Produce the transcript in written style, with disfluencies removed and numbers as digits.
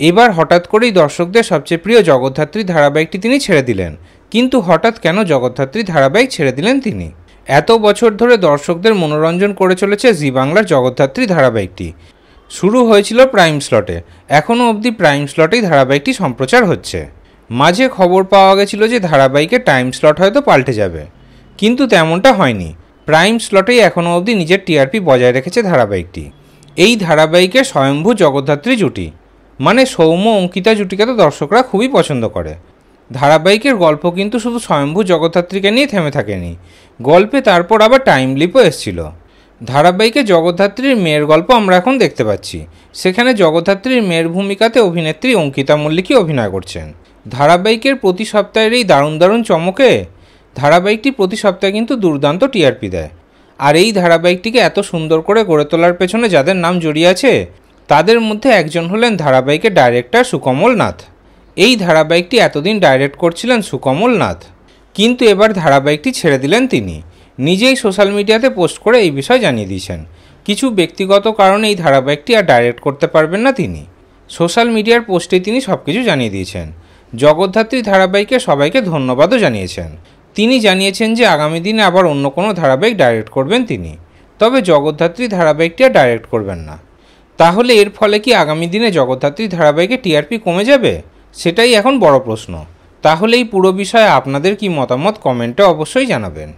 এবার হঠাৎ করেই দর্শকদের সবচেয়ে প্রিয় জগদ্ধাত্রী ধারাবাহিকটি তিনি ছেড়ে দিলেন। কিন্তু হঠাৎ কেন জগদ্ধাত্রী ধারাবাহিক ছেড়ে দিলেন তিনি? এত বছর ধরে দর্শকদের মনোরঞ্জন করে চলেছে জি বাংলার জগদ্ধাত্রী ধারাবাহিকটি। শুরু হয়েছিল প্রাইম স্লটে, এখনও অবধি প্রাইম স্লটেই ধারাবাহিকটি সম্প্রচার হচ্ছে। মাঝে খবর পাওয়া গেছিল যে ধারাবাহিকের টাইম স্লট হয়তো পাল্টে যাবে, কিন্তু তেমনটা হয়নি। প্রাইম স্লটেই এখনও অবধি নিজের টিআরপি বজায় রেখেছে ধারাবাহিকটি। এই ধারাবাহিকের স্বয়ম্ভু জগদ্ধাত্রী জুটি মানে সৌম্য অঙ্কিতা জুটিকে তো দর্শকরা খুবই পছন্দ করে। ধারাবাহিকের গল্প কিন্তু শুধু স্বয়ম্ভু জগদ্ধাত্রীকে নিয়ে থেমে থাকেনি, গল্পে তারপর আবার টাইম লিপও এসেছিল। ধারাবাহিকে জগদ্ধাত্রীর মেয়ের গল্প আমরা এখন দেখতে পাচ্ছি। সেখানে জগদ্ধাত্রীর মেয়ের ভূমিকাতে অভিনেত্রী অঙ্কিতা মল্লিকই অভিনয় করছেন। ধারাবাহিকের প্রতি সপ্তাহের এই দারুণ দারুণ চমকে ধারাবাহিকটি প্রতি সপ্তাহে কিন্তু দুর্দান্ত টিআরপি দেয়। আর এই ধারাবাহিকটিকে এত সুন্দর করে গড়ে তোলার পেছনে যাদের নাম জড়িয়ে আছে তাদের মধ্যে একজন হলেন ধারাবাহিকের ডাইরেক্টর সুকমল নাথ। এই ধারাবাহিকটি এতদিন ডাইরেক্ট করছিলেন সুকমল নাথ, কিন্তু এবার ধারাবাহিকটি ছেড়ে দিলেন তিনি। নিজেই সোশ্যাল মিডিয়াতে পোস্ট করে এই বিষয় জানিয়ে দিয়েছেন কিছু ব্যক্তিগত কারণে এই ধারাবাহিকটি আর ডাইরেক্ট করতে পারবেন না তিনি। সোশ্যাল মিডিয়ার পোস্টে তিনি সব কিছু জানিয়ে দিয়েছেন। জগদ্ধাত্রী ধারাবাহিকে সবাইকে ধন্যবাদও জানিয়েছেন। তিনি জানিয়েছেন যে আগামী দিনে আবার অন্য কোনো ধারাবাহিক ডাইরেক্ট করবেন তিনি, তবে জগদ্ধাত্রী ধারাবাহিকটি আর ডাইরেক্ট করবেন না। তাহলে এর ফলে কি আগামী দিনে জগদ্ধাত্রী ধারাবাহিকে টিআরপি কমে যাবে? সেটাই এখন বড় প্রশ্ন। তাহলে এই পুরো বিষয়ে আপনাদের কি মতামত কমেন্টে অবশ্যই জানাবেন।